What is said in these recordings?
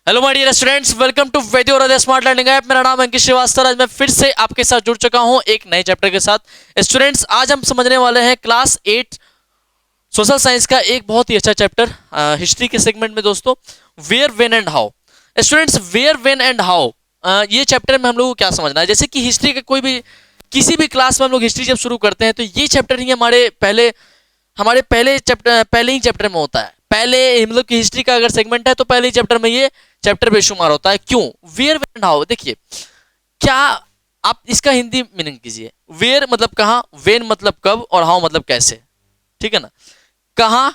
Hello my dear students, welcome to Vaidya और smart learning app. मेरा नाम है अंकित श्रीवास्तव। आज मैं फिर से आपके साथ जुड़ चुका हूं एक नए चैप्टर के साथ। स्टूडेंट्स, आज हम समझने वाले हैं क्लास 8 सोशल साइंस का एक बहुत ही अच्छा चैप्टर हिस्ट्री के सेगमेंट में दोस्तों, where when and how. Students, where when and how ये चैप्टर में हम लोग को क्या समझना है। जैसे कि हिस्ट्री का कोई भी किसी भी क्लास में हम लोग हिस्ट्री जब शुरू करते हैं तो ये चैप्टर ही हमारे पहले ही चैप्टर में होता है। पहले मतलब कि हिस्ट्री का अगर सेगमेंट है तो पहले ही चैप्टर में ये चैप्टर बेशुमार होता है। क्यों? Where when how. देखिए, क्या आप इसका हिंदी मीनिंग कीजिए। वेयर मतलब कहाँ, वेन मतलब कब, और हाउ मतलब कैसे। ठीक है ना? कहाँ,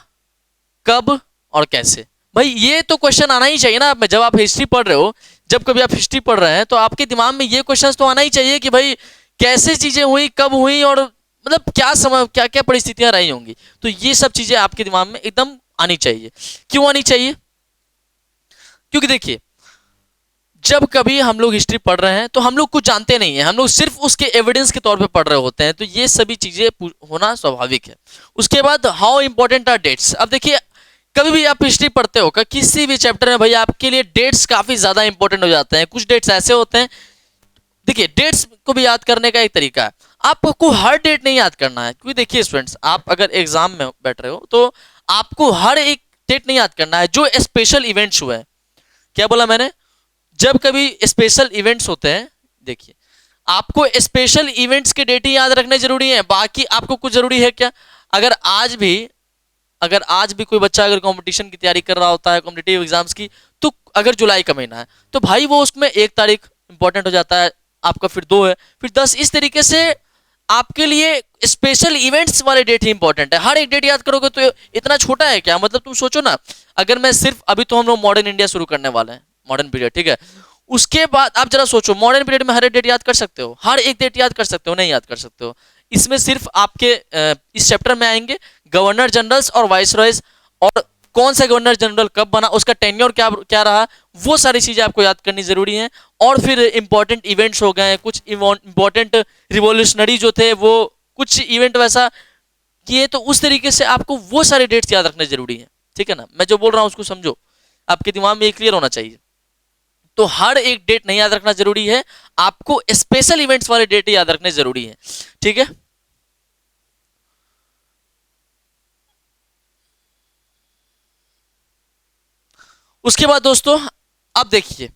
कब और कैसे। भाई ये तो क्वेश्चन आना ही चाहिए ना। जब आप हिस्ट्री पढ़ रहे हो, जब कभी आप हिस्ट्री पढ़ रहे हैं तो आपके दिमाग में ये क्वेश्चन तो आना ही चाहिए कि भाई कैसे चीजें हुई, कब हुई, और मतलब क्या समय, क्या क्या परिस्थितियां रही होंगी। तो ये सब चीजें आपके दिमाग में एकदम आनी चाहिए। क्यों आनी चाहिए? क्योंकि देखिए, जब कभी हम लोग हिस्ट्री पढ़ रहे हैं तो हम लोग कुछ जानते नहीं है, हम लोग सिर्फ उसके एविडेंस के तौर पे पढ़ रहे होते हैं। तो ये सभी चीजें होना स्वाभाविक है। उसके बाद हाउ इंपॉर्टेंट आर डेट्स। अब देखिए, कभी भी आप हिस्ट्री पढ़ते हो किसी भी चैप्टर में, भाई आपके लिए डेट्स काफी ज्यादा इंपॉर्टेंट हो जाते हैं। कुछ डेट्स ऐसे होते हैं, देखिए डेट्स को भी याद करने का एक तरीका है। आपको हर डेट नहीं याद करना है, क्योंकि देखिए स्टूडेंट्स, आप अगर एग्जाम में बैठ रहे हो तो आपको हर एक डेट नहीं याद करना है जो स्पेशल इवेंट्स हुए हैं। क्या बोला मैंने? जब कभी स्पेशल इवेंट्स होते हैं, देखिए आपको स्पेशल इवेंट्स के डेट ही याद रखने जरूरी है। बाकी आपको कुछ जरूरी है क्या? अगर आज भी कोई बच्चा अगर कंपटीशन की तैयारी कर रहा होता है, कॉम्पिटिटिव एग्जाम्स की, तो अगर जुलाई का महीना है तो भाई वो उसमें 1 तारीख इंपॉर्टेंट हो जाता है आपका, फिर 2 है, फिर 10। इस तरीके से आपके लिए स्पेशल इवेंट्स वाले डेट ही इंपॉर्टेंट है। हर एक डेट याद करोगे तो इतना छोटा है क्या? मतलब तुम सोचो ना, अगर मैं सिर्फ अभी तो हम लोग मॉडर्न इंडिया शुरू करने वाले हैं, मॉडर्न पीरियड, ठीक है। उसके बाद आप जरा सोचो, मॉडर्न पीरियड में हर एक डेट याद कर सकते हो? हर एक डेट याद कर सकते हो? नहीं याद कर सकते हो। इसमें सिर्फ आपके इस चैप्टर में आएंगे गवर्नर जनरल्स और वाइसरॉयज, और कौन सा गवर्नर जनरल कब बना, उसका टेन्योर क्या क्या रहा, वो सारी चीजें आपको याद करनी जरूरी है। और फिर इंपॉर्टेंट इवेंट्स हो गए, कुछ इंपॉर्टेंट रिवोल्यूशनरी जो थे वो कुछ इवेंट वैसा किए, तो उस तरीके से आपको वो सारे डेट्स याद रखने जरूरी है। ठीक है ना? मैं जो बोल रहा हूँ उसको समझो, आपके दिमाग में ये क्लियर होना चाहिए। तो हर एक डेट नहीं याद रखना जरूरी है, आपको स्पेशल इवेंट्स वाले डेट याद रखने जरूरी है। ठीक है? उसके बाद दोस्तों, अब देखिए,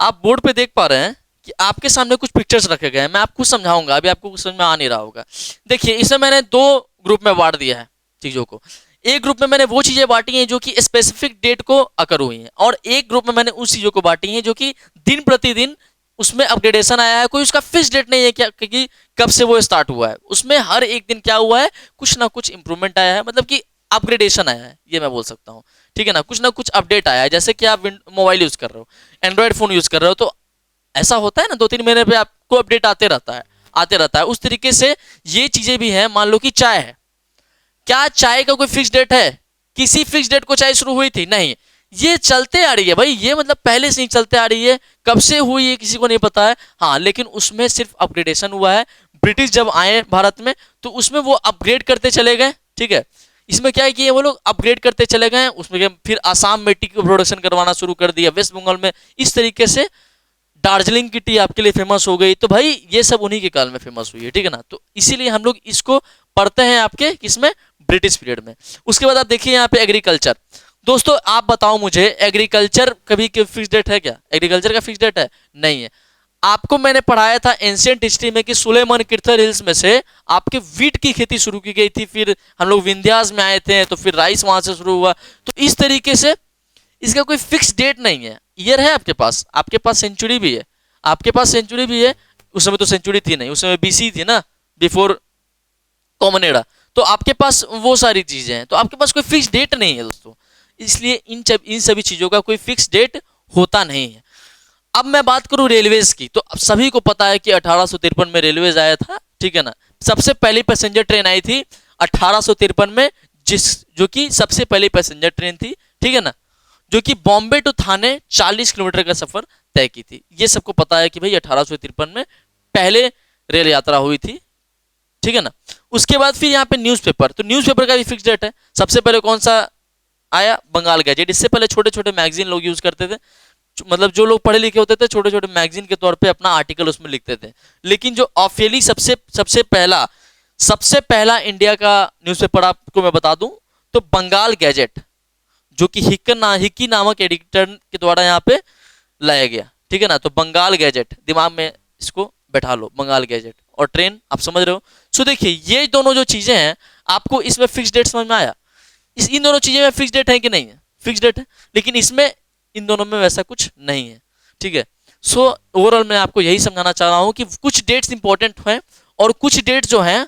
आप बोर्ड पे देख पा रहे हैं कि आपके सामने कुछ पिक्चर्स रखे गए हैं। मैं आपको समझाऊंगा, अभी आपको कुछ समझ में आ नहीं रहा होगा। देखिए, इसमें मैंने 2 ग्रुप में बांट दिया है चीजों को। एक ग्रुप में मैंने वो चीजें बांटी हैं जो कि स्पेसिफिक डेट को अकर हुई हैं, और एक ग्रुप में मैंने उस चीजों को बांटी हैं जो कि दिन प्रतिदिन उसमें अपग्रेडेशन आया है। कोई उसका फिक्स डेट नहीं है क्या कि कब से वो स्टार्ट हुआ है। उसमें हर एक दिन क्या हुआ है, कुछ ना कुछ इंप्रूवमेंट आया है, मतलब कि अपग्रेडेशन आया है, ये मैं बोल सकता हूँ। ठीक है ना? कुछ ना कुछ अपडेट आया है। जैसे कि आप मोबाइल यूज कर रहे हो, एंड्रॉयड फोन यूज कर रहे हो, तो ऐसा होता है ना, 2-3 महीने पे आपको अपडेट आते रहता है। उस तरीके से ये चीजें भी हैं। मान लो कि चाय है, क्या चाय का कोई फिक्स डेट है? किसी फिक्स डेट को चाय शुरू हुई थी? नहीं, ये चलते आ रही है भाई। ये मतलब पहले से ही चलते आ रही है, कब से हुई है किसी को नहीं पता है। हाँ, लेकिन उसमें सिर्फ अपग्रेडेशन हुआ है। ब्रिटिश जब आए भारत में तो उसमें वो अपग्रेड करते चले गए। ठीक है? इसमें क्या है कि वो लोग अपग्रेड करते चले गए, उसमें फिर आसाम में टी प्रोडक्शन करवाना शुरू कर दिया, वेस्ट बंगाल में, इस तरीके से दार्जिलिंग की टी आपके लिए फेमस हो गई। तो भाई ये सब उन्हीं के काल में फेमस हुई है। ठीक है ना? तो इसीलिए हम लोग इसको पढ़ते हैं आपके किसमें, ब्रिटिश पीरियड में। उसके बाद आप देखिए यहाँ पे एग्रीकल्चर। दोस्तों आप बताओ मुझे, एग्रीकल्चर कभी फिक्स डेट है क्या? एग्रीकल्चर का फिक्स डेट है? नहीं है। आपको मैंने पढ़ाया था एंशियंट हिस्ट्री में कि सुलेमान किर्थर हिल्स में से आपके वीट की खेती शुरू की गई थी, फिर हम लोग विंध्यास में आए थे तो फिर राइस वहां से शुरू हुआ। तो इस तरीके से इसका कोई फिक्स डेट नहीं है। ईयर है आपके पास सेंचुरी भी है, उस समय तो सेंचुरी थी नहीं, उस समय बीसी थी ना, बिफोर कॉमन एरा। तो आपके पास वो सारी चीजें हैं, तो आपके पास कोई फिक्स डेट नहीं है दोस्तों। इसलिए इन सभी चीजों का कोई फिक्स डेट होता नहीं है। अब मैं बात करूं रेलवेज की, तो अब सभी को पता है कि 1853 में रेलवेज आया था। ठीक है ना? सबसे पहली पैसेंजर ट्रेन आई थी 1853 में, जो कि सबसे पहली पैसेंजर ट्रेन थी। ठीक है ना? जो कि बॉम्बे टू थाने 40 किलोमीटर का सफर तय की थी। ये सबको पता है कि भाई 1853 में पहले रेल यात्रा हुई थी। ठीक है ना? उसके बाद फिर यहाँ पे न्यूज़पेपर, तो न्यूज़पेपर का भी फिक्स डेट है। सबसे पहले कौन सा आया बंगाल गैजेट। इससे पहले छोटे छोटे मैगजीन लोग यूज करते थे, मतलब जो लोग पढ़े लिखे होते थे छोटे छोटे मैगजीन के तौर पे अपना आर्टिकल उसमें लिखते थे। लेकिन जो ऑफिशियली सबसे पहला इंडिया का न्यूज़पेपर आपको मैं बता दूं तो बंगाल गैजेट, जो कि हिक्की नामक एडिटर के द्वारा यहाँ पे लाया गया, ठीक है ना। तो बंगाल गैजेट दिमाग में इसको बैठा लो, बंगाल गैजेट और ट्रेन, आप समझ रहे हो। सो देखिए ये दोनों जो चीजें हैं, आपको इसमें फिक्स डेट समझ में आया, इन दोनों चीजें में फिक्स डेट है कि नहीं है, फिक्स डेट है, लेकिन इसमें इन दोनों में वैसा कुछ नहीं है, ठीक है। सो ओवरऑल मैं आपको यही समझाना चाह रहा हूं कि कुछ डेट्स इंपॉर्टेंट हैं और कुछ डेट जो हैं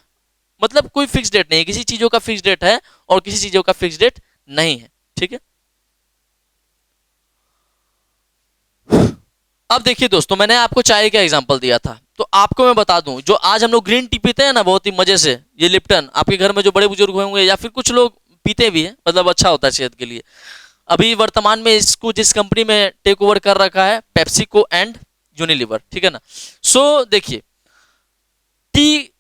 मतलब कोई फिक्स डेट नहीं है, किसी चीजों का फिक्स डेट है और किसी चीजों का फिक्स डेट नहीं है, ठीक है। अब देखिए दोस्तों, मैंने आपको चाय का एग्जांपल दिया था, तो आपको मैं बता दूं जो आज हम लोग ग्रीन टी पीते हैं ना बहुत ही मजे से, ये लिप्टन, आपके घर में जो बड़े बुजुर्ग होंगे या फिर कुछ लोग पीते भी हैं, मतलब अच्छा होता है सेहत के लिए। अभी वर्तमान में इसको जिस कंपनी में टेक ओवर कर रखा है, पेप्सिको एंड यूनिलीवर, ठीक है ना। सो देखिए टी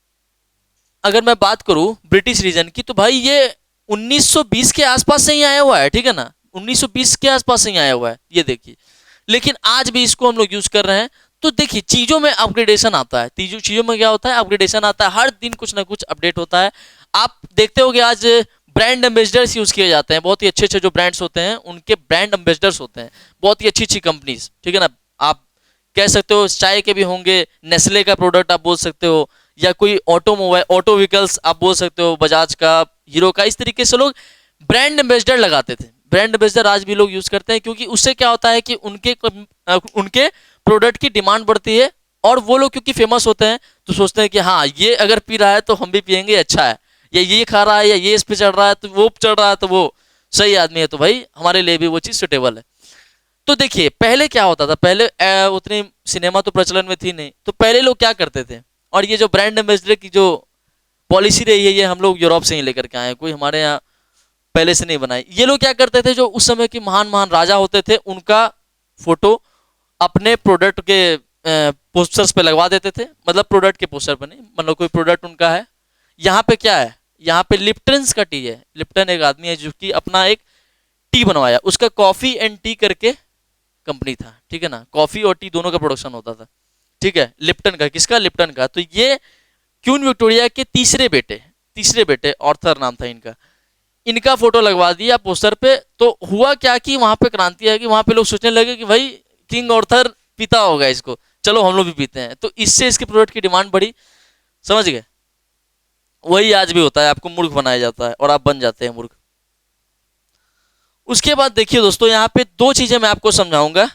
अगर मैं बात करूं ब्रिटिश रीजन की, तो भाई ये 1920 के आसपास से ही आया हुआ है, ठीक है ना, 1920 के आसपास से ही आया हुआ है, ये देखिए। लेकिन आज भी इसको हम लोग यूज कर रहे हैं। तो देखिए चीजों में अपग्रेडेशन आता है, चीजों में क्या होता है, अपग्रेडेशन आता है, हर दिन कुछ ना कुछ अपडेट होता है। आप देखते हो कि आज ब्रांड एम्बेसडर्स यूज किए जाते हैं, बहुत ही अच्छे अच्छे जो ब्रांड्स होते हैं उनके ब्रांड एम्बेसडर्स होते हैं, बहुत ही अच्छी अच्छी कंपनीज, ठीक है ना। आप कह सकते हो चाय के भी होंगे, नेस्ले का प्रोडक्ट आप बोल सकते हो, या कोई ऑटो व्हीकल्स आप बोल सकते हो, बजाज का, हीरो का, इस तरीके से लोग ब्रांड एम्बेसडर लगाते थे। ब्रांड एम्बेसडर आज भी लोग यूज करते हैं, क्योंकि उससे क्या होता है कि उनके प्रोडक्ट की डिमांड बढ़ती है, और वो लोग क्योंकि फेमस होते हैं तो सोचते हैं कि हाँ ये अगर पी रहा है तो हम भी पियेंगे, अच्छा है, या ये खा रहा है या ये इस पे चढ़ रहा है तो वो चढ़ रहा है तो वो सही आदमी है, तो भाई हमारे लिए भी वो चीज सुटेबल है। तो देखिए पहले क्या होता था, पहले उतनी सिनेमा तो प्रचलन में थी नहीं, तो पहले लोग क्या करते थे, और ये जो ब्रांड एम्बेसडर की जो पॉलिसी रही है ये हम लोग यूरोप से ही लेकर के आए हैं, कोई हमारे यहाँ पहले से नहीं बनाई। ये लोग क्या करते थे, जो उस समय के महान महान राजा होते थे उनका फोटो अपने प्रोडक्ट के पोस्टर्स पे लगवा देते थे, मतलब प्रोडक्ट के पोस्टर पे नहीं, मतलब कोई प्रोडक्ट उनका है, यहाँ पे क्या है, यहाँ पे लिप्टन का टी है। लिप्टन एक आदमी है जो कि अपना एक टी बनवाया, उसका कॉफी एंड टी करके कंपनी था, ठीक है ना, कॉफी और टी दोनों का प्रोडक्शन होता था, ठीक है। लिप्टन का, किसका, लिप्टन का। तो ये क्वीन विक्टोरिया के तीसरे बेटे ऑर्थर नाम था इनका, इनका फोटो लगवा दिया पोस्टर पे। तो हुआ क्या कि वहां पे क्रांति है कि वहां पे लोग सोचने लगे कि भाई किंग ऑर्थर पीता होगा इसको, चलो हम लोग भी पीते हैं, तो इससे इसके प्रोडक्ट की डिमांड बढ़ी, समझ गए। वही आज भी होता है, आपको मूर्ख बनाया जाता है और आप बन जाते हैं मूर्ख। उसके बाद देखिए दोस्तों, यहाँ पे दो चीजें मैं आपको समझाऊंगा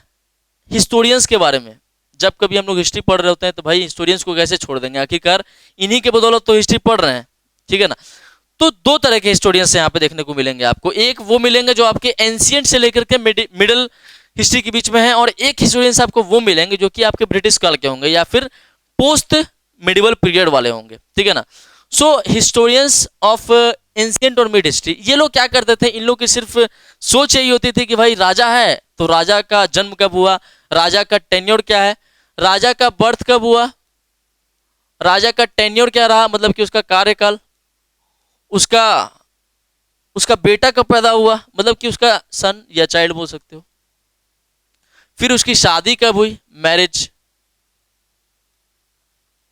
हिस्टोरियंस के बारे में। जब कभी हम लोग हिस्ट्री पढ़ रहे होते हैं तो भाई हिस्टोरियंस को कैसे छोड़ देंगे, आखिरकार इन्हीं के बदौलत तो हिस्ट्री पढ़ रहे हैं, ठीक है ना। तो दो तरह के हिस्टोरियंस यहाँ पे देखने को मिलेंगे आपको, एक वो मिलेंगे जो आपके एंशियंट से लेकर के मिडिल हिस्ट्री के बीच में है, और एक हिस्टोरियंस आपको वो मिलेंगे जो कि आपके ब्रिटिश काल के होंगे या फिर पोस्ट मिडिवल पीरियड वाले होंगे, ठीक है ना। सो हिस्टोरियंस ऑफ एंशियंट और मिड हिस्ट्री, ये लोग क्या करते थे, इन लोग की सिर्फ सोच यही होती थी कि भाई राजा है तो राजा का जन्म कब हुआ, राजा का टेन्योर क्या है, राजा का बर्थ कब हुआ, राजा का टेन्योर क्या रहा, मतलब कि उसका कार्यकाल, उसका उसका बेटा कब पैदा हुआ, मतलब कि उसका सन या चाइल्ड बोल सकते हो, फिर उसकी शादी कब हुई, मैरिज,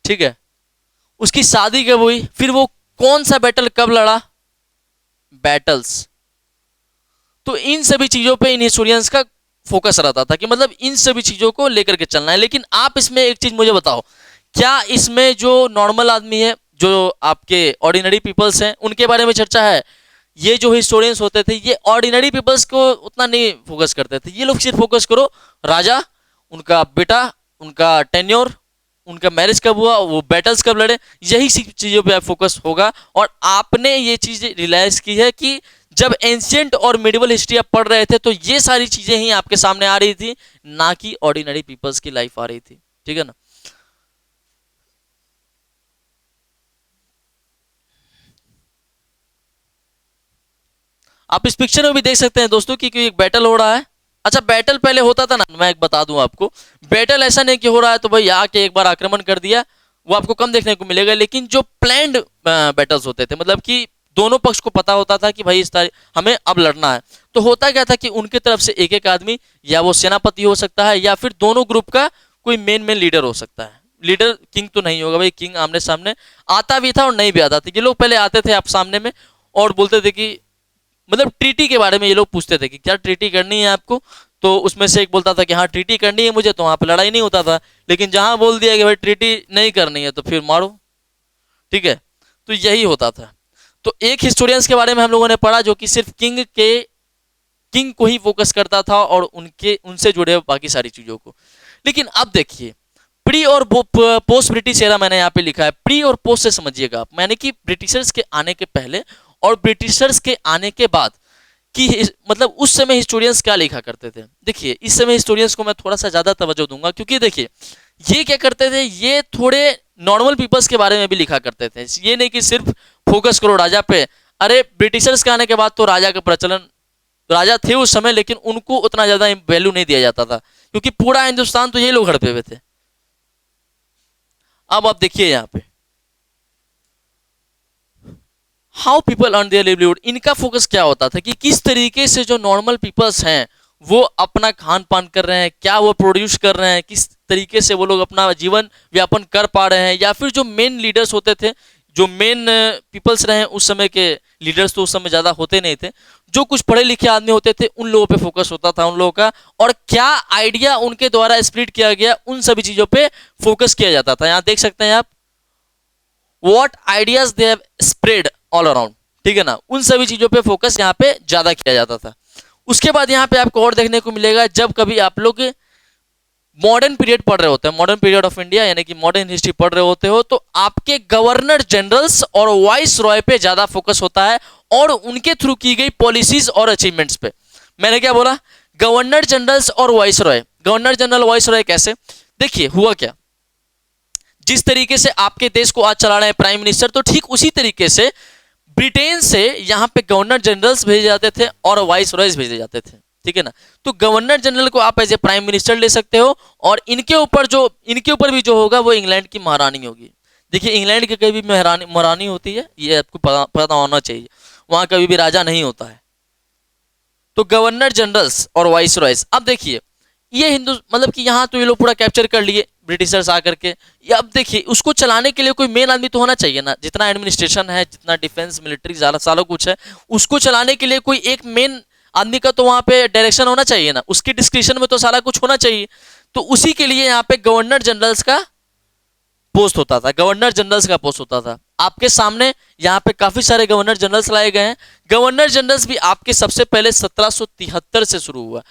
ठीक है, उसकी शादी कब हुई, फिर वो कौन सा बैटल कब लड़ा, बैटल्स। तो इन सभी चीजों पे इन हिस्टोरियंस का फोकस रहता था कि मतलब इन सभी चीजों को लेकर के चलना है। लेकिन आप इसमें एक चीज मुझे बताओ, क्या इसमें जो नॉर्मल आदमी है, जो आपके ऑर्डिनरी पीपल्स हैं, उनके बारे में चर्चा है। ये जो हिस्टोरियंस होते थे ये ऑर्डिनरी पीपल्स को उतना नहीं फोकस करते थे, ये लोग सिर्फ फोकस करो राजा, उनका बेटा, उनका टेन्योर, उनका मैरिज कब हुआ, वो बैटल्स कब लड़े, यही चीजों पे फोकस होगा। और आपने ये चीज रियलाइज की है कि जब एंशियंट और मिडिवल हिस्ट्री आप पढ़ रहे थे तो ये सारी चीजें ही आपके सामने आ रही थी, ना कि ऑर्डिनरी पीपल्स की लाइफ आ रही थी, ठीक है ना। आप इस पिक्चर में भी देख सकते हैं दोस्तों कि एक बैटल हो रहा है। अच्छा बैटल पहले होता था ना, मैं एक बता दूं आपको, बैटल ऐसा नहीं कि हो रहा है तो भाई आके एक बार आक्रमण कर दिया, वो आपको कम देखने को मिलेगा। लेकिन जो प्लान्ड बैटल्स होते थे, मतलब कि दोनों पक्ष को पता होता था कि भाई इस तारीख हमें अब लड़ना है। तो होता क्या था कि उनके तरफ से एक एक आदमी, या वो सेनापति हो सकता है या फिर दोनों ग्रुप का कोई मेन लीडर हो सकता है। लीडर किंग तो नहीं होगा भाई, किंग आमने सामने आता भी था और नहीं भी आता था। ये लोग पहले आते थे आप सामने में और बोलते थे कि मतलब ट्रीटी के बारे में ये लोग पूछते थे कि क्या ट्रीटी करनी है आपको। तो उसमें से एक बोलता था कि हाँ ट्रीटी करनी है मुझे, तो वहां पे लड़ाई नहीं होता था। लेकिन जहां बोल दिया कि भाई ट्रीटी नहीं करनी है तो फिर मारो, ठीक है। तो यही होता था। तो एक हिस्टोरियंस के बारे में हम लोगों ने पढ़ा जो कि सिर्फ किंग को ही फोकस करता था और उनके उनसे जुड़े बाकी सारी चीजों को। लेकिन अब देखिए प्री और पोस्ट ब्रिटिश एरा मैंने यहाँ पे लिखा है। प्री और पोस्ट से समझिएगा आप, मैंने कि ब्रिटिशर्स के आने के पहले और ब्रिटिशर्स के आने के बाद कि मतलब उस समय हिस्टोरियंस क्या लिखा करते थे। देखिए इस समय हिस्टोरियंस को मैं थोड़ा सा ज्यादा तवज्जो दूंगा, क्योंकि देखिए ये क्या करते थे, ये थोड़े नॉर्मल पीपल्स के बारे में भी लिखा करते थे। ये नहीं कि सिर्फ फोकस करो राजा पे। अरे ब्रिटिशर्स के आने के बाद तो राजा का प्रचलन, राजा थे उस समय लेकिन उनको उतना ज्यादा वैल्यू नहीं दिया जाता था, क्योंकि पूरा हिंदुस्तान तो ये लोग हड़पे हुए थे। अब आप देखिए यहाँ पे how people earn there livelihood, इनका फोकस क्या होता था कि किस तरीके से जो नॉर्मल पीपल्स हैं वो अपना खान पान कर रहे हैं, क्या वो प्रोड्यूस कर रहे हैं, किस तरीके से वो लोग अपना जीवन व्यापन कर पा रहे हैं। या फिर जो मेन लीडर्स होते थे, जो मेन पीपल्स रहे उस समय के लीडर्स तो उस समय ज़्यादा होते नहीं थे, जो कुछ पढ़े लिखे आदमी होते थे उन लोगों पे फोकस होता था उन लोगों का, और क्या आइडिया उनके द्वारा स्प्लिट किया गया उन सभी चीज़ों पे फोकस किया जाता था। यहाँ देख सकते हैं आप, what ideas they have spread all around, ठीक है ना, उन सभी चीज़ों पे फोकस यहाँ पे ज़्यादा किया जाता था। उसके बाद यहाँ पे आपको और देखने को मिलेगा, जब कभी आप लोग मॉडर्न पीरियड पढ़ रहे होते हैं, मॉडर्न पीरियड ऑफ इंडिया यानी कि मॉडर्न हिस्ट्री पढ़ रहे होते हो, तो आपके गवर्नर जनरल्स और वाइस रॉय पे ज्यादा फोकस होता है और उनके थ्रू की गई पॉलिसीज और अचीवमेंट्स पे। मैंने क्या बोला, गवर्नर जनरल्स और vice Roy. Governor general vice Roy कैसे, देखिए हुआ क्या, जिस तरीके से आपके देश को आज चला रहे हैं प्राइम मिनिस्टर, तो ठीक उसी तरीके से ब्रिटेन से यहाँ पे गवर्नर जनरल्स भेजे जाते थे और वाइस रॉयज भेजे जाते थे, ठीक है ना। तो गवर्नर जनरल को आप एज ए प्राइम मिनिस्टर ले सकते हो और इनके ऊपर भी जो होगा वो इंग्लैंड की महारानी होगी। देखिए इंग्लैंड की कभी भी महारानी होती है, ये आपको पता होना चाहिए, वहां कभी भी राजा नहीं होता है। तो गवर्नर जनरल्स और वाइस रॉयज। अब देखिए ये हिंदू मतलब कि यहाँ तो ये लोग पूरा कैप्चर कर लिए ब्रिटिशर्स आकर के। अब देखिए उसको चलाने के लिए कोई मेन आदमी तो होना चाहिए ना, जितना एडमिनिस्ट्रेशन है, जितना डिफेंस मिलिट्री सारा कुछ है, उसको चलाने के लिए कोई एक मेन आदमी का तो वहाँ पे डायरेक्शन होना चाहिए ना, उसकी डिस्क्रिप्शन में तो सारा कुछ होना चाहिए। तो उसी के लिए यहाँ पे गवर्नर जनरल्स का पोस्ट होता था, गवर्नर जनरल्स का पोस्ट होता था। आपके सामने यहाँ पे काफी सारे गवर्नर जनरल्स लाए गए हैं। गवर्नर जनरल्स भी आपके सबसे पहले 1773 से शुरू हुआ।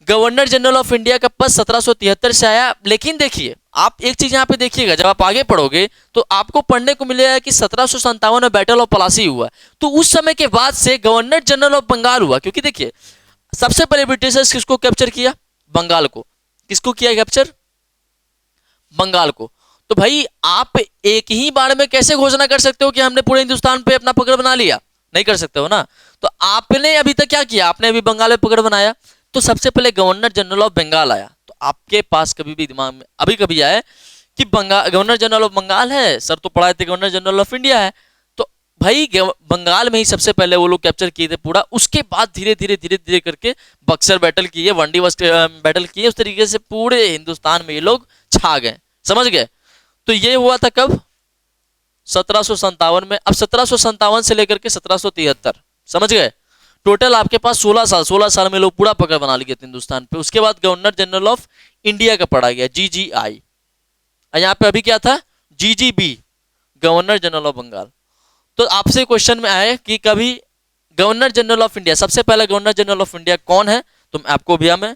गवर्नर जनरल ऑफ इंडिया का पद 1773 से आया। लेकिन देखिए आप एक चीज यहाँ पे देखिएगा, जब आप आगे पढ़ोगे तो आपको पढ़ने को मिलेगा कि 1757 में बैटल ऑफ पलासी हुआ। तो उस समय के बाद से गवर्नर जनरल ऑफ बंगाल हुआ, क्योंकि देखिए सबसे पहले ब्रिटिशर्स किसको कैप्चर किया, बंगाल को। किसको किया कैप्चर, बंगाल को। तो भाई आप एक ही बार में कैसे घोषणा कर सकते हो कि हमने पूरे हिंदुस्तान पे अपना पकड़ बना लिया, नहीं कर सकते हो ना। तो आपने अभी तक क्या किया, आपने अभी बंगाल में पकड़ बनाया। तो सबसे पहले गवर्नर जनरल ऑफ बंगाल आया। तो आपके पास कभी भी दिमाग में अभी कभी आए कि गवर्नर जनरल ऑफ बंगाल है, सर तो पढ़ाए थे गवर्नर जनरल ऑफ इंडिया है, तो भाई बंगाल में ही सबसे पहले वो लोग कैप्चर किए थे पूरा। उसके बाद धीरे धीरे करके बक्सर बैटल किए, वनडी बैटल किए, उस तरीके से पूरे हिंदुस्तान में ये लोग छा गए, समझ गए। तो ये हुआ था कब, 1757 में। अब 1757 से लेकर के 1773, समझ गए। टोटल आपके पास 16 साल में लोग पूरा पकड़ बना लिए थे हिंदुस्तान पे। उसके बाद गवर्नर जनरल ऑफ इंडिया का पढ़ा गया, GGI। यहाँ पे अभी क्या था, GGB, governor general of Bengal. तो आपसे क्वेश्चन में आए कि कभी गवर्नर जनरल ऑफ इंडिया, सबसे पहला गवर्नर जनरल ऑफ इंडिया कौन है, तो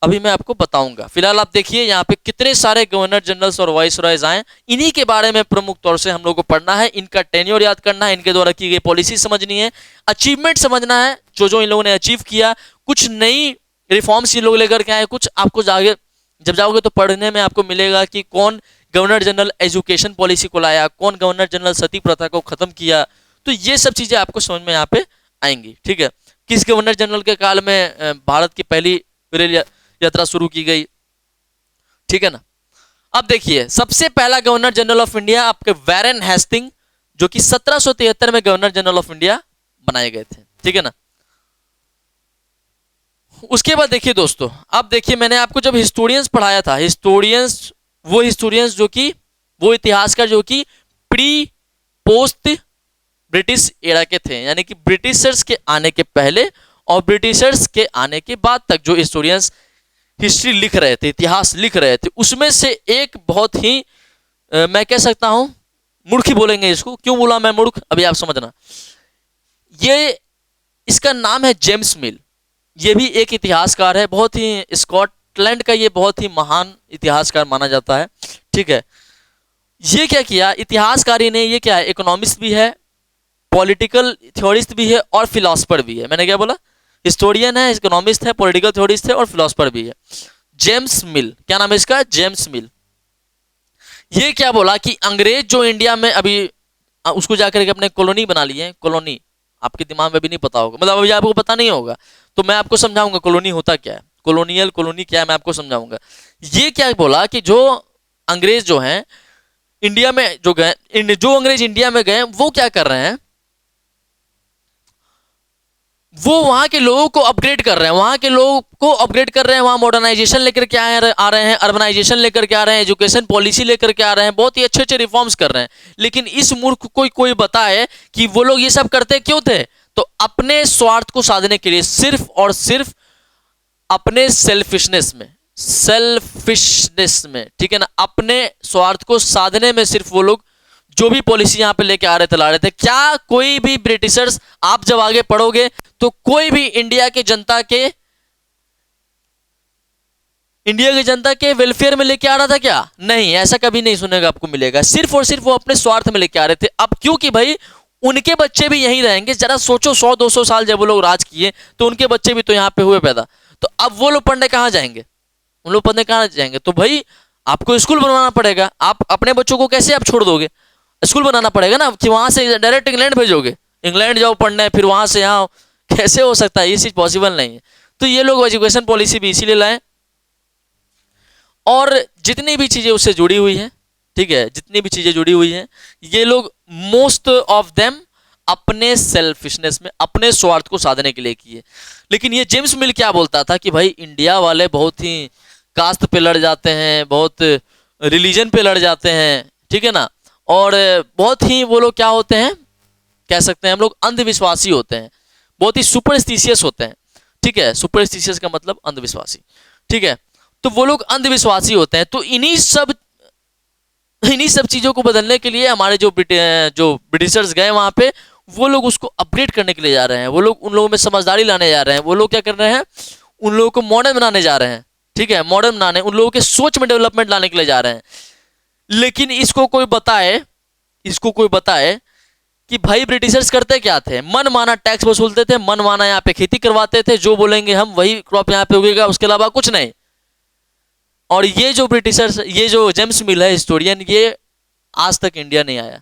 अभी मैं आपको बताऊंगा। फिलहाल आप देखिए यहाँ पे कितने सारे गवर्नर जनरल्स और वाइस रॉयज आए, इन्हीं के बारे में प्रमुख तौर से हम लोग को पढ़ना है, इनका टेन्योर याद करना है, इनके द्वारा की गई पॉलिसी समझनी है, अचीवमेंट समझना है, जो इन लोगों ने अचीव किया, कुछ नई रिफॉर्म्स ये लोग लेकर के आए, कुछ आपको आगे जब जाओगे तो पढ़ने में आपको मिलेगा कि कौन गवर्नर जनरल एजुकेशन पॉलिसी को लाया, कौन गवर्नर जनरल सती प्रथा को खत्म किया। तो ये सब चीजें आपको समझ में यहाँ पे आएंगी, ठीक है। किस गवर्नर जनरल के काल में भारत की पहली रेल यात्रा शुरू की गई, ठीक है ना। अब देखिए सबसे पहला गवर्नर जनरल ऑफ इंडिया आपके वैरेन हेस्टिंग जो कि 1773 में गवर्नर जनरल ऑफ इंडिया बनाए गए थे। ठीक है ना। उसके बाद देखिए दोस्तों, अब देखिए मैंने आपको जब हिस्टोरियंस पढ़ाया था, हिस्टोरियंस जो कि वो इतिहासकार जो कि प्री पोस्ट ब्रिटिश एरा के थे, यानी कि ब्रिटिशर्स के आने के पहले और ब्रिटिशर्स के आने के बाद तक जो हिस्टोरियंस हिस्ट्री लिख रहे थे, इतिहास लिख रहे थे, उसमें से एक बहुत ही मैं कह सकता हूं मूर्ख ही बोलेंगे इसको। क्यों बोला मैं मूर्ख, अभी आप समझना। ये इसका नाम है जेम्स मिल। ये भी एक इतिहासकार है, बहुत ही स्कॉटलैंड का ये बहुत ही महान इतिहासकार माना जाता है। ठीक है। ये क्या किया इतिहासकारी ने, ये क्या है, इकोनॉमिस्ट भी है, पॉलिटिकल थ्योरिस्ट भी है और फिलोसफर भी है। मैंने क्या बोला, हिस्टोरियन है, इकोनॉमिस्ट है, पॉलिटिकल थ्योरिस्ट है और फिलोसफर भी है। जेम्स मिल, क्या नाम है इसका, जेम्स मिल। ये क्या बोला कि अंग्रेज जो इंडिया में अभी उसको जाकर के अपने कॉलोनी बना लिए, कॉलोनी आपके दिमाग में भी नहीं पता होगा, मतलब अभी आपको पता नहीं होगा, तो मैं आपको समझाऊंगा कॉलोनी होता क्या है, कॉलोनियल कॉलोनी क्या है, मैं आपको समझाऊंगा। ये क्या बोला कि जो अंग्रेज जो हैं इंडिया में जो गए, जो अंग्रेज इंडिया में गए वो क्या कर रहे हैं, वो वहां के लोगों को अपग्रेड कर रहे हैं, वहां के लोगों को अपग्रेड कर रहे हैं, वहां मॉडर्नाइजेशन लेकर के आ रहे हैं, अर्बनाइजेशन लेकर के आ रहे हैं, एजुकेशन पॉलिसी लेकर के आ रहे हैं, बहुत ही अच्छे अच्छे रिफॉर्म्स कर रहे हैं। लेकिन इस मूर्ख को कोई बताए कि वो लोग ये सब करते क्यों थे, तो अपने स्वार्थ को साधने के लिए, सिर्फ और सिर्फ अपने सेल्फिशनेस में, ठीक है ना, अपने स्वार्थ को साधने में सिर्फ वो लोग जो भी पॉलिसी यहां पे लेके आ रहे थे, ला रहे थे। क्या कोई भी ब्रिटिशर्स, आप जब आगे पढ़ोगे तो कोई भी इंडिया की जनता के वेलफेयर में लेके आ रहा था क्या, नहीं, ऐसा कभी नहीं सुनेगा आपको मिलेगा। सिर्फ और सिर्फ वो अपने स्वार्थ में लेके आ रहे थे। अब क्योंकि भाई उनके बच्चे भी यहीं रहेंगे, जरा सोचो 100-200 साल जब वो लोग राज किए तो उनके बच्चे भी तो यहाँ पे हुए पैदा, तो अब वो लोग पढ़ने कहाँ जाएंगे, उन लोग पढ़ने कहाँ जाएंगे, तो भाई आपको स्कूल बनवाना पड़ेगा। आप अपने बच्चों को कैसे आप छोड़ दोगे, स्कूल बनाना पड़ेगा ना, कि वहां से डायरेक्ट इंग्लैंड भेजोगे, इंग्लैंड जाओ पढ़ने फिर वहां से यहाँ, कैसे हो सकता है, ये चीज पॉसिबल नहीं है। तो ये लोग एजुकेशन पॉलिसी भी इसीलिए लाए, और जितनी भी चीजें उससे जुड़ी हुई हैं, ठीक है, जितनी भी चीजें जुड़ी हुई हैं, ये लोग मोस्ट ऑफ देम अपने सेल्फिशनेस में, अपने स्वार्थ को साधने के लिए किए। लेकिन ये जेम्स मिल क्या बोलता था कि भाई इंडिया वाले बहुत ही कास्ट पे लड़ जाते हैं, बहुत रिलीजन पे लड़ जाते हैं, ठीक है ना, और बहुत ही वो लोग क्या होते हैं, कह सकते हैं हम लोग अंधविश्वासी होते हैं, बहुत ही सुपरस्टिशियस होते हैं। ठीक है, सुपरस्टिशियस का मतलब अंधविश्वासी, ठीक है, तो वो लोग अंधविश्वासी होते हैं। तो इन्हीं सब चीजों को बदलने के लिए हमारे जो ब्रिटिशर्स गए वहां पे, वो लोग उसको अपग्रेड करने के लिए जा रहे हैं, वो लोग उन लोगों में समझदारी लाने जा रहे हैं, वो लोग क्या कर रहे हैं, उन लोगों को मॉडर्न बनाने जा रहे हैं। ठीक है, मॉडर्न बनाने, उन लोगों के सोच में डेवलपमेंट लाने के लिए जा रहे हैं। लेकिन इसको कोई बताए कि भाई ब्रिटिशर्स करते क्या थे, मन माना टैक्स वसूलते थे, मन माना यहाँ पे खेती करवाते थे, जो बोलेंगे हम वही क्रॉप यहाँ पे उगेगा, उसके अलावा कुछ नहीं। और ये जो ब्रिटिशर्स, ये जो जेम्स मिल है हिस्टोरियन, ये आज तक इंडिया नहीं आया,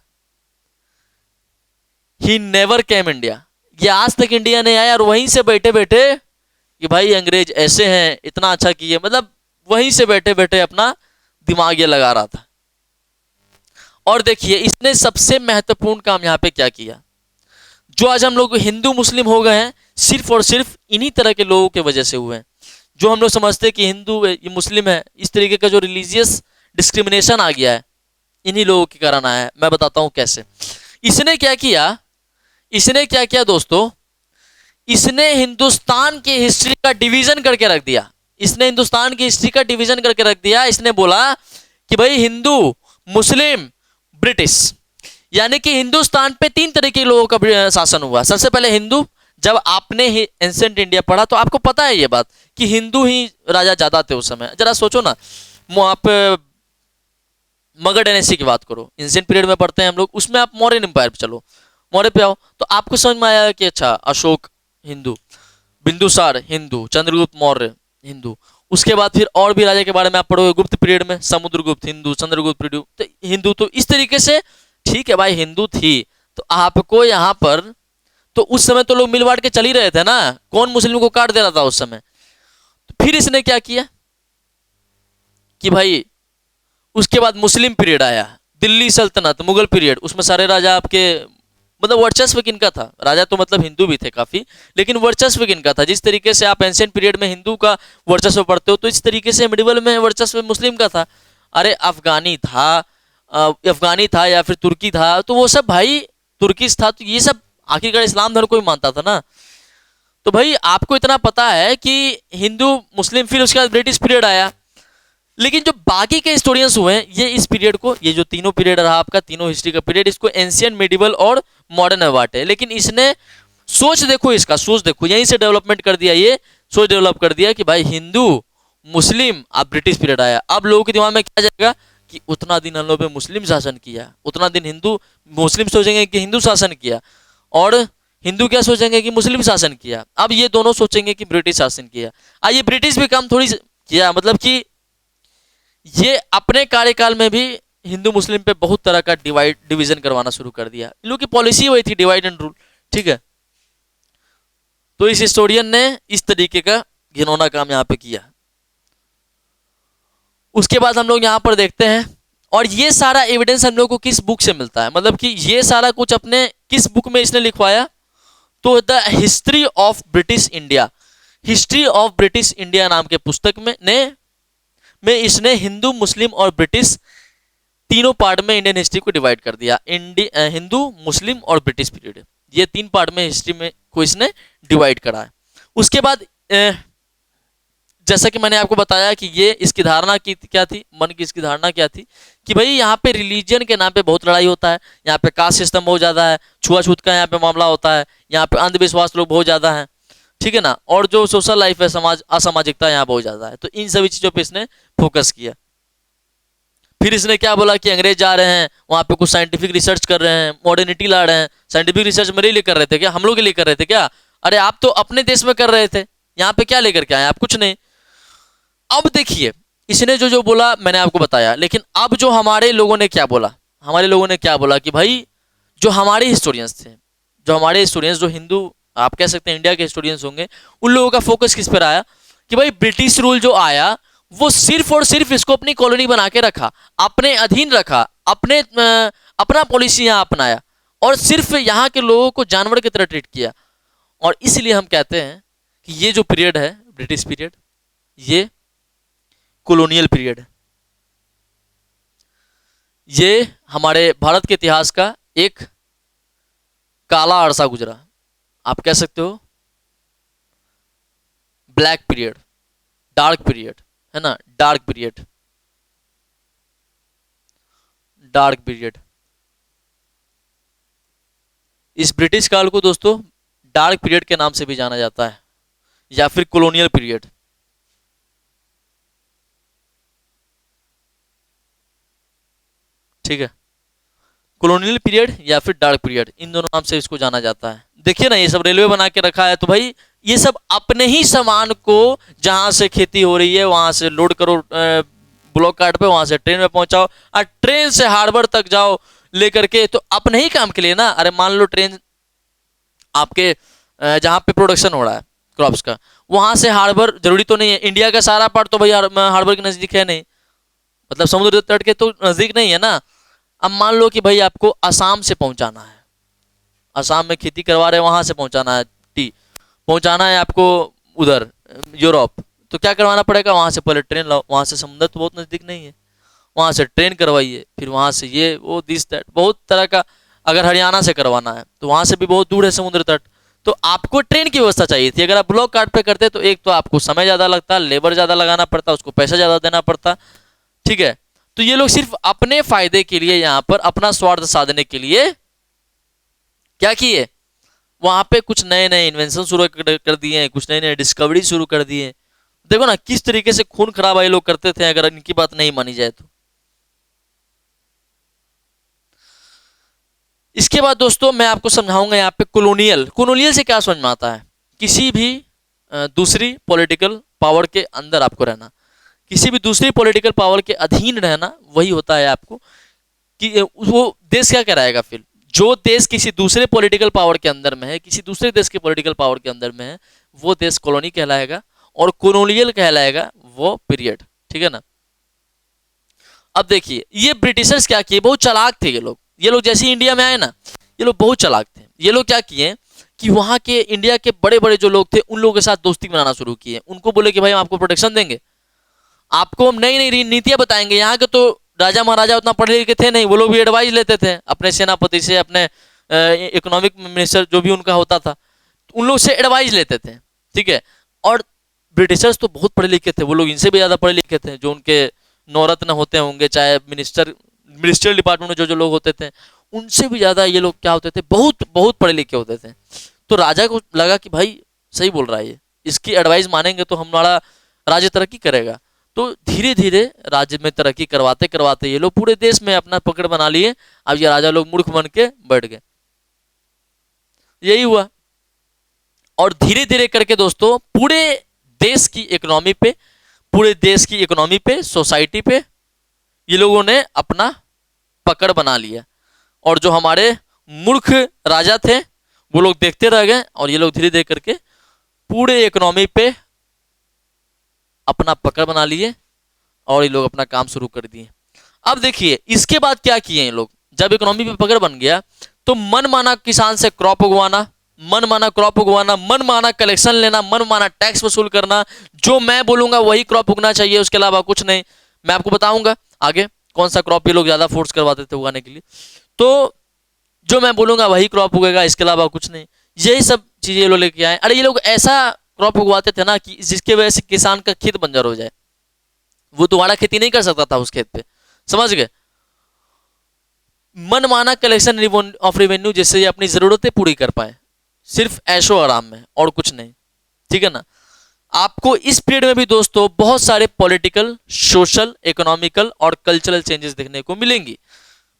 ही नेवर केम इंडिया, ये आज तक इंडिया नहीं आया। और वहीं से बैठे बैठे कि भाई अंग्रेज ऐसे हैं, इतना अच्छा किए, मतलब वहीं से बैठे बैठे अपना दिमाग ये लगा रहा था। और देखिए इसने सबसे महत्वपूर्ण काम यहाँ पे क्या किया, जो आज हम लोग हिंदू मुस्लिम हो गए हैं, सिर्फ और सिर्फ इन्हीं तरह के लोगों के वजह से हुए हैं। जो हम लोग समझते हैं कि हिंदू है, ये मुस्लिम है, इस तरीके का जो रिलीजियस डिस्क्रिमिनेशन आ गया है, इन्हीं लोगों के कारण आया है। मैं बताता हूं कैसे। इसने क्या किया दोस्तों, इसने हिंदुस्तान की हिस्ट्री का डिवीजन करके रख दिया। इसने बोला कि भाई हिंदू, मुस्लिम, ब्रिटिश, यानी कि हिंदुस्तान पे 3 तरह के लोगों का शासन हुआ। सबसे पहले हिंदू, जब आपने ही एंसेंट इंडिया पढ़ा तो आपको पता है ये बात कि हिंदू ही राजा ज्यादा थे उस समय। जरा सोचो ना, आप मगध डायनेस्टी की बात करो, एंसेंट पीरियड में पढ़ते हैं हम लोग, उसमें आप मौर्यन एम्पायर पे चलो, मौर्य पे आओ, तो आपको समझ में आया कि अच्छा अशोक हिंदू, बिंदुसार हिंदू, चंद्रगुप्त मौर्य हिंदू। उसके बाद फिर और भी राजा के बारे में आप पढ़ोगे गुप्त पीरियड में, समुद्रगुप्त हिंदू, चंद्रगुप्त हिंदू। तो इस तरीके से ठीक है भाई, हिंदू थी तो आपको यहाँ पर, तो उस समय तो लोग मिल बांट के चल ही रहे थे ना, कौन मुस्लिम को काट दे रहा था उस समय। तो फिर इसने क्या किया कि भाई उसके बाद मुस्लिम पीरियड आया, दिल्ली सल्तनत, मुगल पीरियड, उसमें सारे राजा आपके मतलब वर्चस्व किनका था? राजा तो मतलब हिंदू भी थे काफी, लेकिन वर्चस्व किनका था? जिस तरीके से आप एंशियंट पीरियड में हिंदू का वर्चस्व पढ़ते हो, तो इस तरीके से मिडिवल में वर्चस्व मुस्लिम का था। अरे अफगानी था या फिर तुर्की था, तो वो सब भाई तुर्किश था, तो ये सब आखिरकार इस्लाम धर्म को ही मानता था ना। तो भाई आपको इतना पता है कि हिंदू मुस्लिम, फिर उसके बाद ब्रिटिश पीरियड आया, लेकिन जो बाकी के हिस्टोरियंस हुए हैं ये इस पीरियड को, ये जो तीनों पीरियड रहा आपका, तीनों हिस्ट्री का पीरियड, इसको एंशियंट, मिडिवल और मॉडर्न में बांटे। लेकिन इसने सोच देखो, इसका सोच देखो, यहीं से डेवलपमेंट कर दिया, ये सोच डेवलप कर दिया कि भाई हिंदू मुस्लिम, अब ब्रिटिश पीरियड आया। अब लोगों के दिमाग में क्या जाएगा कि उतना दिन हम लोग पे मुस्लिम शासन किया, उतना दिन हिंदू, मुस्लिम सोचेंगे कि हिंदू शासन किया, और हिंदू क्या सोचेंगे कि मुस्लिम शासन किया। अब ये दोनों सोचेंगे कि ब्रिटिश शासन किया। ये ब्रिटिश भी काम थोड़ी किया, मतलब कि ये अपने कार्यकाल में भी हिंदू मुस्लिम पे बहुत तरह का डिवीजन करवाना शुरू कर दिया। इन लोगों की पॉलिसी वही थी, डिवाइड एंड रूल, ठीक है। तो इस हिस्टोरियन ने इस तरीके का घिनौना काम यहाँ पे किया। उसके बाद हम लोग यहाँ पर देखते हैं, और ये सारा एविडेंस हम लोग को किस बुक से मिलता है, मतलब कि ये सारा कुछ अपने किस बुक में इसने लिखवाया? तो the history of British India, history of British India नाम के पुस्तक में इसने हिंदू, मुस्लिम और ब्रिटिश तीनों पार्ट में इंडियन हिस्ट्री को डिवाइड कर दिया। हिंदू, मुस्लिम और ब्रिटिश पीरियड, ये तीन पार्ट में हिस्ट्री में को इसने डिवाइड करा है। उसके बाद जैसा कि मैंने आपको बताया कि ये इसकी धारणा की क्या थी, मन की इसकी धारणा क्या थी कि भाई यहाँ पे रिलीजन के नाम पे बहुत लड़ाई होता है, यहाँ पे कास्ट सिस्टम बहुत ज़्यादा है, छुआछूत का यहाँ पे मामला होता है, यहाँ पे अंधविश्वास लोग बहुत ज़्यादा हैं, ठीक है ना, और जो सोशल लाइफ है, समाज असामाजिकता यहाँ बहुत ज़्यादा है। तो इन सभी चीज़ों पर इसने फोकस किया। फिर इसने क्या बोला कि अंग्रेज जा रहे हैं वहाँ पे कुछ साइंटिफिक रिसर्च कर रहे हैं, मॉडर्निटी ला रहे हैं। साइंटिफिक रिसर्च मेरे लिए कर रहे थे क्या? हम लोग के लिए कर रहे थे क्या? अरे आप तो अपने देश में कर रहे थे, यहाँ पे क्या लेकर के आए आप? कुछ नहीं। अब देखिए इसने जो जो बोला मैंने आपको बताया, लेकिन अब जो हमारे लोगों ने क्या बोला, हमारे लोगों ने क्या बोला कि भाई जो हमारे हिस्टोरियंस थे, जो हमारे हिस्टोरियंस, जो हिंदू आप कह सकते हैं इंडिया के हिस्टोरियंस होंगे, उन लोगों का फोकस किस पर आया कि भाई ब्रिटिश रूल जो आया वो सिर्फ और सिर्फ इसको अपनी कॉलोनी बना के रखा, अपने अधीन रखा, अपना पॉलिसी यहाँ अपनाया, और सिर्फ यहाँ के लोगों को जानवर की तरह ट्रीट किया। और इसलिए हम कहते हैं कि ये जो पीरियड है ब्रिटिश पीरियड, ये कॉलोनियल पीरियड है। ये हमारे भारत के इतिहास का एक काला अरसा गुजरा, आप कह सकते हो ब्लैक पीरियड, डार्क पीरियड है ना, डार्क पीरियड, डार्क पीरियड। इस ब्रिटिश काल को दोस्तों डार्क पीरियड के नाम से भी जाना जाता है, या फिर कॉलोनियल पीरियड। ठीक है, कॉलोनियल पीरियड या फिर डार्क पीरियड, इन दोनों नाम से इसको जाना जाता है। देखिए ना, ये सब रेलवे बना के रखा है, तो भाई ये सब अपने ही सामान को जहां से खेती हो रही है वहां से लोड करो ब्लॉक कार्ट पे, वहां से ट्रेन में पहुंचाओ, और ट्रेन से हार्बर तक जाओ लेकर के, तो अपने ही काम के लिए ना। अरे मान लो ट्रेन आपके जहां पे प्रोडक्शन हो रहा है क्रॉप्स का, वहां से हार्बर जरूरी तो नहीं है, इंडिया का सारा पार्ट तो भाई हार्बर के नजदीक है नहीं, मतलब समुद्र तट के तो नजदीक नहीं है ना। अब मान लो कि भाई आपको असम से पहुंचाना है, असम में खेती करवा रहे हैं, वहां से पहुंचाना है टी, पहुंचाना है आपको उधर यूरोप, तो क्या करवाना पड़ेगा? वहां से पहले ट्रेन लाओ, वहां से समुद्र तो बहुत नजदीक नहीं है, वहां से ट्रेन करवाइए, फिर वहां से ये वो दिस दैट, बहुत तरह का। अगर हरियाणा से करवाना है तो वहां से भी बहुत दूर है समुद्र तट, तो आपको ट्रेन की व्यवस्था चाहिए थी। अगर आप ब्लॉक कार्ट पे करते तो एक तो आपको समय ज्यादा लगता, लेबर ज्यादा लगाना पड़ता, उसको पैसा ज्यादा देना पड़ता, ठीक है। तो ये लोग सिर्फ अपने फायदे के लिए, यहां पर अपना स्वार्थ साधने के लिए क्या किए, वहां पे कुछ नए नए इन्वेंशन शुरू कर दिए, कुछ नए नए डिस्कवरी शुरू कर दिए। देखो ना किस तरीके से खून खराबा ये लोग करते थे, अगर इनकी बात नहीं मानी जाए तो। इसके बाद दोस्तों मैं आपको समझाऊंगा यहाँ पे कॉलोनियल, कॉलोनियल से क्या समझ में आता है? किसी भी दूसरी पॉलिटिकल पावर के अंदर आपको रहना, किसी भी दूसरी पॉलिटिकल पावर के अधीन रहना, वही होता है आपको कि वो देश क्या कहलाएगा। फिर जो देश किसी दूसरे पॉलिटिकल पावर के अंदर में है, किसी दूसरे देश के पॉलिटिकल पावर के अंदर में है, वो देश कॉलोनी कहलाएगा, और कॉलोनियल कहलाएगा वो पीरियड, ठीक है ना। अब देखिए ये ब्रिटिशर्स क्या किए, बहुत चालाक थे ये लोग जैसे ही इंडिया में आए ना, ये लोग बहुत चालाक थे। ये लोग क्या किए कि वहाँ के इंडिया के बड़े बड़े जो लोग थे उन लोगों के साथ दोस्ती बनाना शुरू किए। उनको बोले कि भाई हम आपको प्रोटेक्शन देंगे, आपको हम नई नई नीतियां बताएंगे। यहाँ के तो राजा महाराजा उतना पढ़े लिखे थे नहीं, वो लोग भी एडवाइस लेते थे अपने सेनापति से, अपने इकोनॉमिक मिनिस्टर जो भी उनका होता था, उन लोग से एडवाइस लेते थे, ठीक है। और ब्रिटिशर्स तो बहुत पढ़े लिखे थे, वो लोग इनसे भी ज़्यादा पढ़े लिखे थे, जो उनके नौरत्न होते होंगे, चाहे मिनिस्ट्रियल डिपार्टमेंट में जो जो लोग होते थे, उनसे भी ज़्यादा ये लोग क्या होते थे, बहुत बहुत पढ़े लिखे होते थे। तो राजा को लगा कि भाई सही बोल रहा है ये, इसकी एडवाइस मानेंगे तो हमारा राज्य तरक्की करेगा। तो धीरे धीरे राज्य में तरक्की करवाते करवाते ये लोग पूरे देश में अपना पकड़ बना लिए। अब ये राजा लोग मूर्ख बन के बैठ गए, यही हुआ। और धीरे धीरे करके दोस्तों पूरे देश की इकोनॉमी पे, पूरे देश की इकोनॉमी पे, सोसाइटी पे ये लोगों ने अपना पकड़ बना लिया। और जो हमारे मूर्ख राजा थे वो लोग देखते रह गए, और ये लोग धीरे धीरे करके पूरे इकोनॉमी पे अपना पकड़ बना लिए और ये लोग अपना काम शुरू कर दिए। अब देखिए इसके बाद क्या किए ये लोग, जब इकोनॉमी पे पकड़ बन गया तो मन माना किसान से क्रॉप उगवाना, मन माना क्रॉप उगवाना, मन माना कलेक्शन लेना, मन माना टैक्स वसूल करना, जो मैं बोलूंगा वही क्रॉप उगना चाहिए, उसके अलावा कुछ नहीं। मैं आपको बताऊंगा आगे कौन सा क्रॉप ये लोग ज्यादा फोर्स करवाते थे उगाने के लिए। तो जो मैं बोलूंगा वही क्रॉप उगेगा, इसके अलावा कुछ नहीं। यही सब चीजें ये लोग लेके आए। अरे ये लोग ऐसा क्रॉप उगवाते थे ना कि जिसकी वजह से किसान का खेत बंजर हो जाए, वो दोबारा खेती नहीं कर सकता था उस खेत पे, समझ गए। मन माना कलेक्शन ऑफ रेवेन्यू, जिससे ये अपनी जरूरतें पूरी कर पाए, सिर्फ ऐशो आराम में और कुछ नहीं, ठीक है ना। आपको इस पीरियड में भी दोस्तों बहुत सारे पॉलिटिकल, सोशल, इकोनॉमिकल और कल्चरल चेंजेस देखने को मिलेंगी।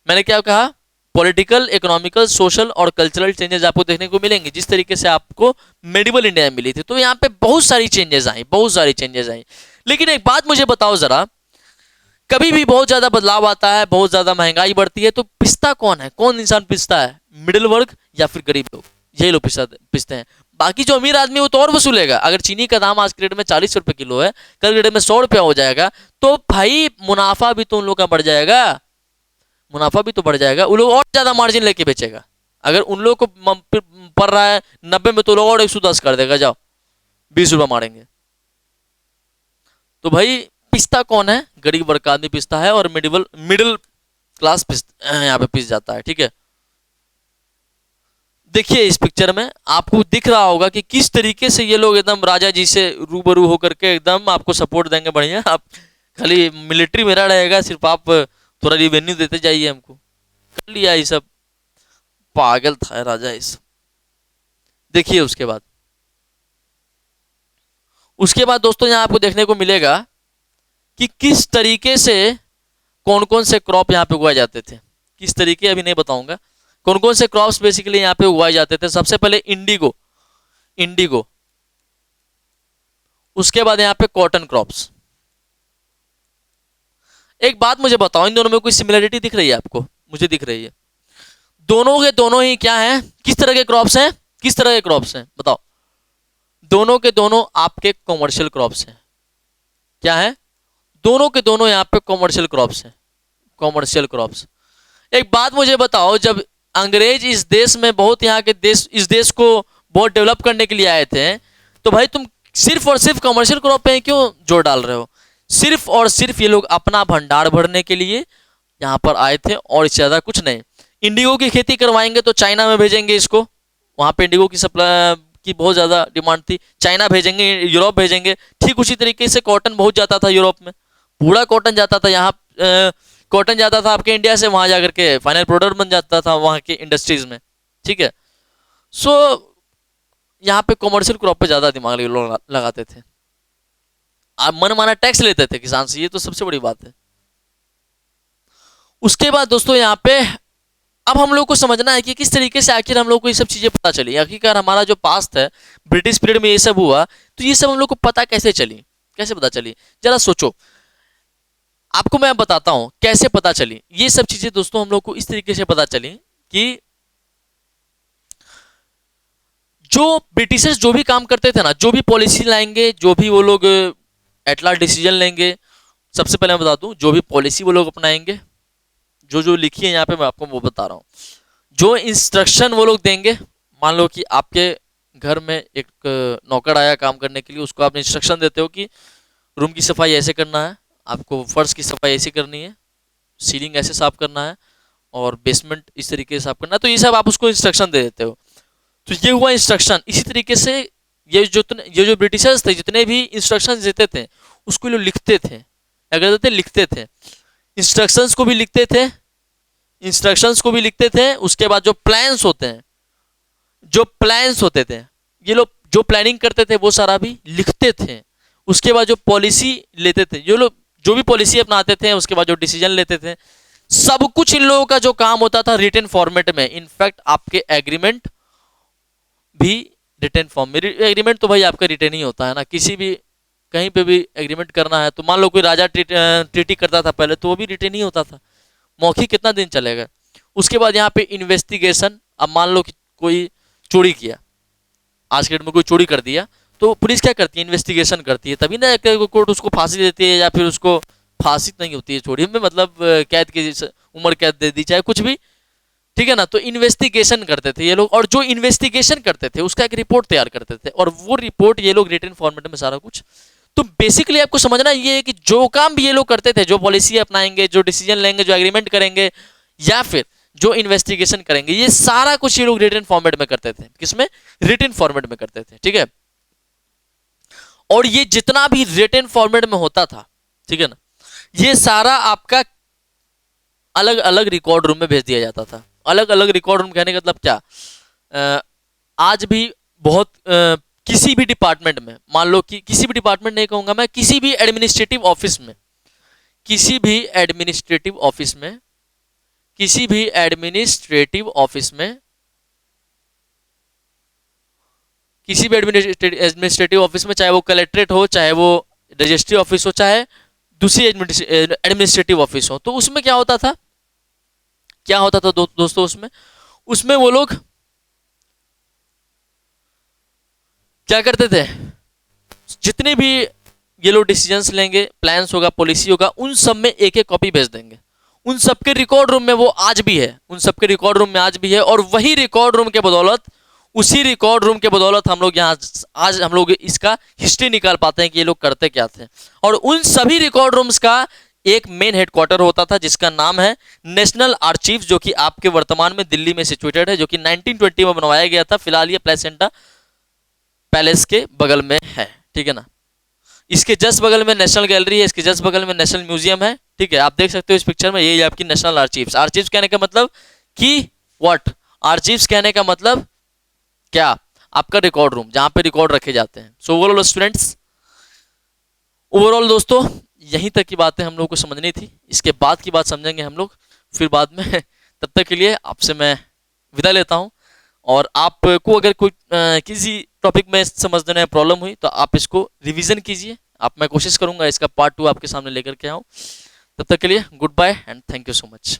मैंने क्या कहा, पॉलिटिकल, इकोनॉमिकल, सोशल और कल्चरल चेंजेस आपको देखने को मिलेंगे, जिस तरीके से आपको मेडिवल इंडिया में मिली थी। तो यहाँ पे बहुत सारी चेंजेस आई, बहुत सारी चेंजेस आई। लेकिन एक बात मुझे बताओ जरा, कभी भी बहुत ज्यादा बदलाव आता है, बहुत ज्यादा महंगाई बढ़ती है, तो पिसता कौन है, कौन इंसान पिसता है? मिडिल वर्ग या फिर गरीब लोग, यही लोग पिसते हैं। बाकी जो अमीर आदमी वो तो और वसूलेगा। अगर चीनी का दाम आज के रेट में 40 रुपए किलो है, कल के रेट में 100 रुपया हो जाएगा, तो भाई मुनाफा भी तो उन लोग का बढ़ जाएगा, मुनाफा भी तो बढ़ जाएगा। वो लोग और ज्यादा मार्जिन लेके बेचेगा। अगर उन लोग को पड़ रहा है 90 में, तो लोग और 110 कर देगा, जाओ 20 रुपया मारेंगे। तो भाई पिसता कौन है? गरीब वर्ग का आदमी पिसता है, और मिडिल क्लास यहाँ पे पिस जाता है, ठीक है। देखिए इस पिक्चर में आपको दिख रहा होगा कि किस तरीके से ये लोग एकदम राजा जी से रूबरू होकर के एकदम आपको सपोर्ट देंगे। बढ़िया, आप खाली मिलिट्री मेरा रहेगा, सिर्फ आप थोड़ा रिवेन्यू देते जाइए हमको। कर लिया ये सब, पागल था राजा ये सब। देखिए उसके बाद दोस्तों यहाँ आपको देखने को मिलेगा कि किस तरीके से कौन कौन से क्रॉप यहाँ पे उगाए जाते थे, किस तरीके अभी नहीं बताऊंगा। कौन कौन से क्रॉप्स बेसिकली यहाँ पे उगाए जाते थे। सबसे पहले इंडिगो, उसके बाद यहाँ पे कॉटन क्रॉप्स। एक बात मुझे बताओ, इन दोनों में कोई सिमिलरिटी दिख रही है आपको? मुझे दिख रही है। दोनों के दोनों ही क्या है, किस तरह के क्रॉप्स हैं, किस तरह के क्रॉप्स हैं बताओ? दोनों के दोनों आपके कॉमर्शियल क्रॉप्स हैं। क्या है? दोनों के दोनों यहाँ पे कॉमर्शियल क्रॉप्स हैं, कॉमर्शियल क्रॉप्स। एक बात मुझे बताओ, जब अंग्रेज इस देश में बहुत, यहाँ के देश, इस देश को बहुत डेवलप करने के लिए आए थे, तो भाई तुम सिर्फ और सिर्फ कमर्शियल क्रॉप पे क्यों जोर डाल रहे हो? सिर्फ और सिर्फ ये लोग अपना भंडार भरने के लिए यहाँ पर आए थे, और इससे ज्यादा कुछ नहीं। इंडिगो की खेती करवाएंगे तो चाइना में भेजेंगे इसको, वहां पे इंडिगो की सप्लाई की बहुत ज्यादा डिमांड थी, चाइना भेजेंगे, यूरोप भेजेंगे। ठीक उसी तरीके से कॉटन बहुत जाता था यूरोप में, पूरा कॉटन जाता था यहाँ, कॉटन जाता था आपके इंडिया से, वहां जाकर के फाइनल प्रोडक्ट बन जाता था वहां के इंडस्ट्रीज में, ठीक है। सो यहाँ पे कॉमर्शियल क्रॉप पे ज्यादा दिमाग लोग लगाते थे, आप मन माना टैक्स लेते थे किसान से, ये तो सबसे बड़ी बात है। उसके बाद दोस्तों यहाँ पे अब हम लोग को समझना है कि किस तरीके से आखिर हम लोग को ये सब चीजें पता चली। आखिरकार हमारा जो पास्ट है, ब्रिटिश पीरियड में ये सब हुआ, तो ये सब हम लोग को पता कैसे चली, कैसे पता चली? जरा सोचो, आपको मैं बताता हूं कैसे पता चली ये सब चीजें। दोस्तों हम लोग को इस तरीके से पता चली कि जो ब्रिटिशर्स जो भी काम करते थे ना, जो भी पॉलिसी लाएंगे, जो भी वो लोग एट लास्ट डिसीजन लेंगे, सबसे पहले मैं बता दूं, जो भी पॉलिसी वो लोग अपनाएंगे, जो जो लिखी है यहाँ पे मैं आपको वो बता रहा हूँ। जो इंस्ट्रक्शन वो लोग देंगे, मान लो कि आपके घर में एक नौकर आया काम करने के लिए, उसको आप इंस्ट्रक्शन देते हो कि रूम की सफाई ऐसे करना है, आपको फर्श की सफाई ऐसे करनी है, सीलिंग ऐसे साफ करना है और बेसमेंट इस तरीके से साफ करना है, तो ये सब आप उसको इंस्ट्रक्शन दे देते हो। तो ये हुआ इंस्ट्रक्शन। इसी तरीके से ये जो ब्रिटिशर्स थे जितने भी इंस्ट्रक्शन देते थे उसको लोग लिखते थे, अगर देते लिखते थे, इंस्ट्रक्शंस को भी लिखते थे, इंस्ट्रक्शंस को भी लिखते थे। उसके बाद जो प्लान्स होते हैं, जो प्लान्स होते थे, ये लोग जो प्लानिंग करते थे वो सारा भी लिखते थे। उसके बाद जो पॉलिसी लेते थे, ये लोग जो भी पॉलिसी अपनाते थे, उसके बाद जो डिसीजन लेते थे, सब कुछ इन लोगों का जो काम होता था रिटन फॉर्मेट में। इनफैक्ट आपके एग्रीमेंट भी रिटन फॉर्म में, एग्रीमेंट तो भाई आपका रिटन ही होता है ना, किसी भी कहीं पे भी एग्रीमेंट करना है तो मान लो कोई राजा ट्रीटी करता था पहले, तो वो भी रिटन ही होता था, मौखिक कितना दिन चलेगा। उसके बाद यहाँ पे इन्वेस्टिगेशन, अब मान लो कि कोई चोरी किया, आज के डेट में कोई चोरी कर दिया, तो पुलिस क्या करती है, इन्वेस्टिगेशन करती है, तभी ना कोर्ट उसको फांसी देती है, या फिर उसको फांसी नहीं होती है चोरी में, मतलब कैद की उम्र कैद दे दी, चाहे कुछ भी, ठीक है ना। तो इन्वेस्टिगेशन करते थे ये लोग, और जो इन्वेस्टिगेशन करते थे उसका एक रिपोर्ट तैयार करते थे, और वो रिपोर्ट ये लोग रिटन फॉर्मेट में सारा कुछ। तो बेसिकली आपको समझना ये है कि जो काम भी ये लोग करते थे, जो पॉलिसी अपनाएंगे, जो डिसीजन लेंगे, जो एग्रीमेंट करेंगे, या फिर जो इन्वेस्टिगेशन करेंगे, ये सारा कुछ ये लोग रिटन फॉर्मेट में करते थे। किसमें? रिटन फॉर्मेट में करते थे, ठीक है। और ये जितना भी रिटन फॉर्मेट में होता था, ठीक है ना, ये सारा आपका अलग अलग रिकॉर्ड रूम में भेज दिया जाता था। अलग अलग रिकॉर्ड रूम कहने का मतलब क्या, आज भी बहुत किसी भी डिपार्टमेंट में, मान लो कि किसी भी डिपार्टमेंट नहीं कहूंगा मैं, किसी भी एडमिनिस्ट्रेटिव ऑफिस में, किसी भी एडमिनिस्ट्रेटिव ऑफिस में, किसी भी एडमिनिस्ट्रेटिव ऑफिस में, किसी भी एडमिनिस्ट्रेटिव ऑफिस में, चाहे वो कलेक्ट्रेट हो, चाहे वो रजिस्ट्री ऑफिस हो, चाहे दूसरी एडमिनिस्ट्रेटिव ऑफिस हो, तो उसमें क्या होता था, क्या होता था दोस्तों, उसमें वो लोग क्या करते थे, जितने भी ये लोग डिसीजंस लेंगे, प्लान्स होगा, पॉलिसी होगा, उन सब में एक एक कॉपी भेज देंगे। उन सबके रिकॉर्ड रूम में वो आज भी है, उन सबके रिकॉर्ड रूम में आज भी है, और वही रिकॉर्ड रूम के बदौलत, उसी रिकॉर्ड रूम के बदौलत हम लोग यहाँ आज हम लोग इसका हिस्ट्री निकाल पाते हैं कि ये लोग करते क्या थे। और उन सभी रिकॉर्ड रूम्स का एक मेन हेडक्वार्टर होता था जिसका नाम है नेशनल आर्चीव, जो कि आपके वर्तमान में दिल्ली में सिचुएटेड है, जो कि 1920 में बनवाया गया था। फिलहाल ये प्लेसेंटा पैलेस के बगल में है, ठीक है ना। इसके जस्ट बगल में नेशनल गैलरी है, इसके जस्ट बगल में नेशनल म्यूजियम है, ठीक है। आप देख सकते हो इस पिक्चर में, ये आपकी नेशनल आर्चीव्स। आर्चीव्स कहने का मतलब कि व्हाट, आर्चीव्स कहने का मतलब क्या, आपका रिकॉर्ड रूम जहां पे रिकॉर्ड रखे जाते हैं। सो ओवरऑल स्टूडेंट्स, ओवरऑल दोस्तों, यहीं तक की बातें हम लोग को समझनी थी, इसके बाद की बात समझेंगे हम लोग फिर बाद में। तब तक के लिए आपसे मैं विदा लेता हूं, और आपको अगर कोई किसी टॉपिक में समझने में प्रॉब्लम हुई तो आप इसको रिवीजन कीजिए। मैं कोशिश करूंगा इसका पार्ट 2 आपके सामने लेकर के आऊं। तब तक के लिए goodbye and thank you so much.